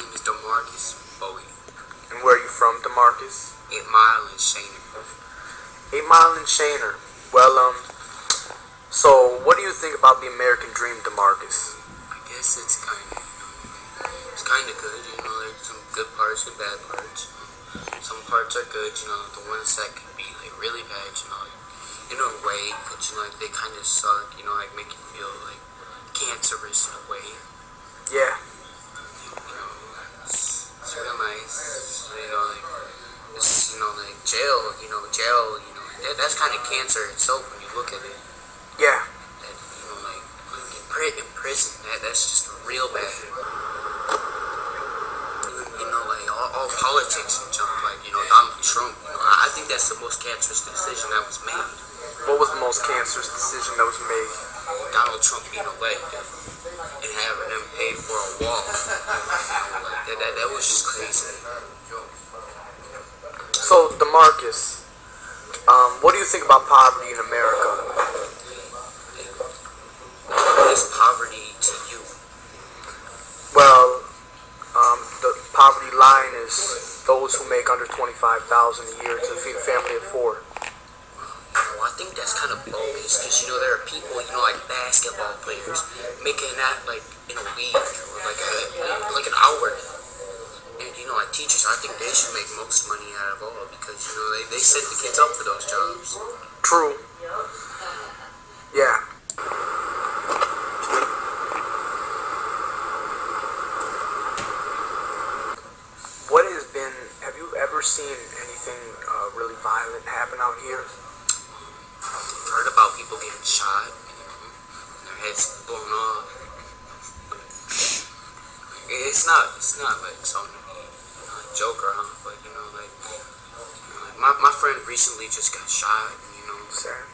name is DeMarcus Bowie. And where are you from, DeMarcus? 8 Mile and Shayner. 8 Mile and Shayner. Well, so what do you think about the American dream, DeMarcus? I guess it's kind of good. There's some good parts and bad parts. Some parts are good. The ones that could be like really bad. In a way, but they kind of suck. Make you feel like cancerous in a way. Yeah. It's real nice. It's, like jail. That's kind of cancer itself when you look at it. Yeah. That, in prison, that's just real bad. Like all politics and junk, like, Donald Trump, I think that's the most cancerous decision that was made. What was the most cancerous decision that was made? Donald Trump being elected and having them pay for a wall. That was just crazy. So, DeMarcus, what do you think about poverty in America? What is poverty to you? Well, the poverty line is those who make under $25,000 a year to feed a family of 4. I think that's kind of bogus because there are people like basketball players making that like in a week or like an hour. And like teachers, I think they should make most money out of all because they set the kids up for those jobs. True. Yeah. Have you ever seen anything really violent happen out here? I've heard about people getting shot, and their heads blown off. It's not like something to be a joke around, but my friend recently just got shot. Sad.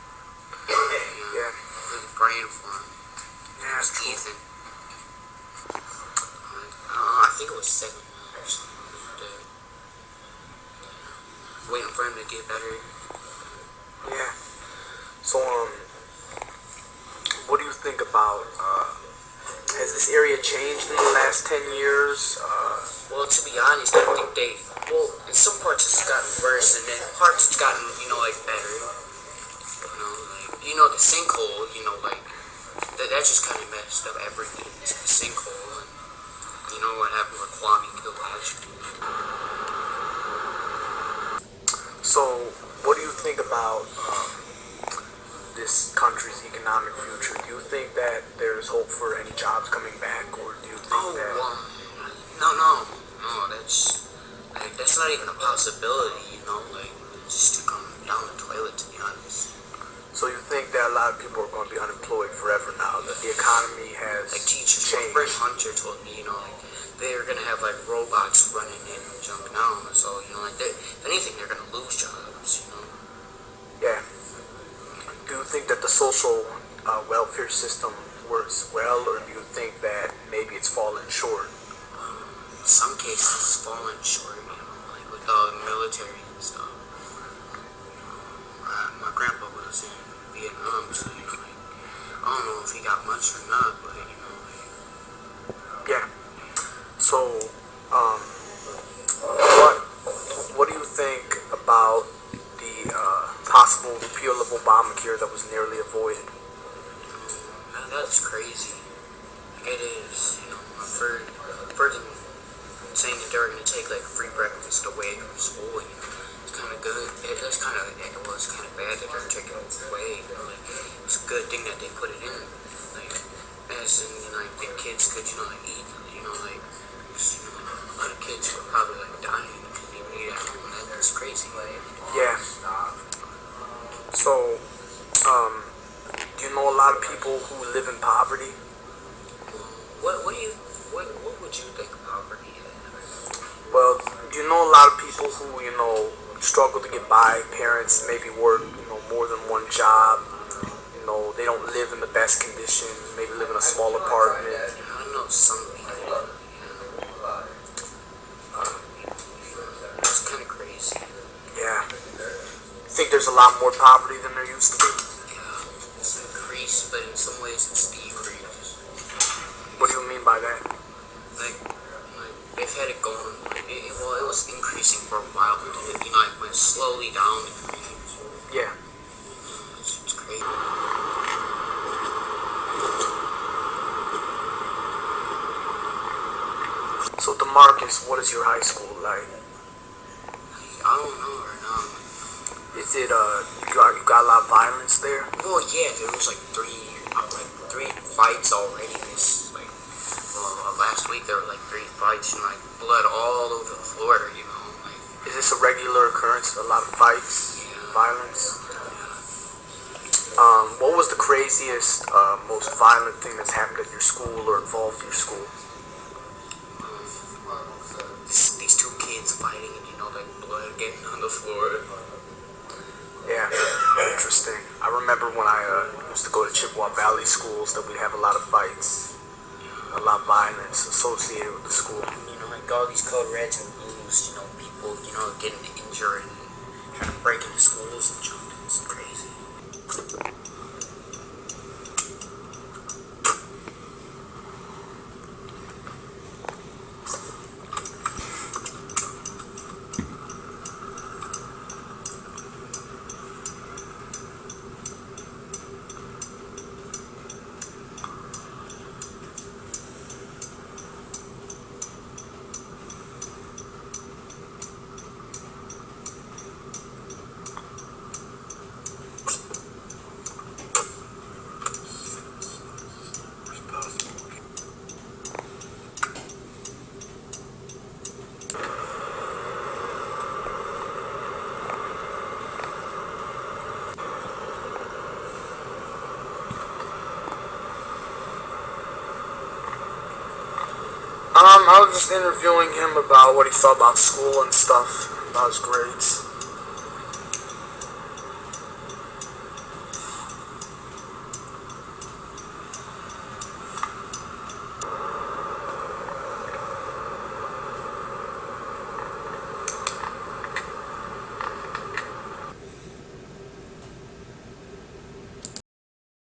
Yeah. Really praying for him. Yeah, It's true. Ethan. I think it was 7 months or something like that. Waiting for him to get better. Yeah. So, what do you think about, has this area changed in the last 10 years? Well, to be honest, I think in some parts it's gotten worse, and then parts it's gotten, better. The sinkhole, that just kind of messed up everything. It's the sinkhole, and what happened with Kwame Village. So, what do you think about this country's economic future? Do you think that there's hope for any jobs coming back, or do you think that... No, that's not even a possibility, just to come down the toilet, to be honest. So you think that a lot of people are going to be unemployed forever now, that the economy has like teachers, changed? My friend Hunter told me, they're going to have, robots running in and jumping out, so, if anything, they're going to lose jobs, Yeah. Do you think that the social welfare system works well, or do you think that maybe it's fallen short? In some cases, it's fallen short, with all the military and stuff. My grandpa was in Vietnam, so, I don't know if he got much or not, but, Yeah. So, what do you think about the possible repeal of Obamacare that was nearly avoided? That's crazy. It is, I've heard them saying that they were going to take, free breakfast away from school, It's kind of good. It was kind of bad that they're taking it away, It's a good thing that they put it in, as in, the kids could, eat, a lot of kids were probably, dying and couldn't even eat at home. That's crazy. Yeah. So, do you know a lot of people who live in poverty? What would you think poverty is? Well, do you know a lot of people who, struggle to get by? Parents maybe work, more than one job. They don't live in the best conditions, maybe live in a small apartment. I know some people. It's kind of crazy. Yeah. You think there's a lot more poverty than there used to be? Yeah, it's increased, but in some ways it's decreased. What do you mean by that? If had it going. Well, it was increasing for a while, but then it went slowly down. Yeah. It's crazy. So DeMarcus, what is your high school like? I don't know right now. Is it you got a lot of violence there? Well, yeah, there was like three fights already. Last week there were like 3 fights and like blood all over the floor. Is this a regular occurrence? A lot of fights, Yeah. violence. What was the craziest, most violent thing that's happened at your school or involved your school? These 2 kids fighting and like blood getting on the floor. Yeah, interesting. I remember when I used to go to Chippewa Valley schools that we'd have a lot of fights, a lot of violence associated with the school. Like all these code reds and blues, people, getting injured and trying to break into schools and junk. It's crazy. I was just interviewing him about what he thought about school and stuff, about his grades.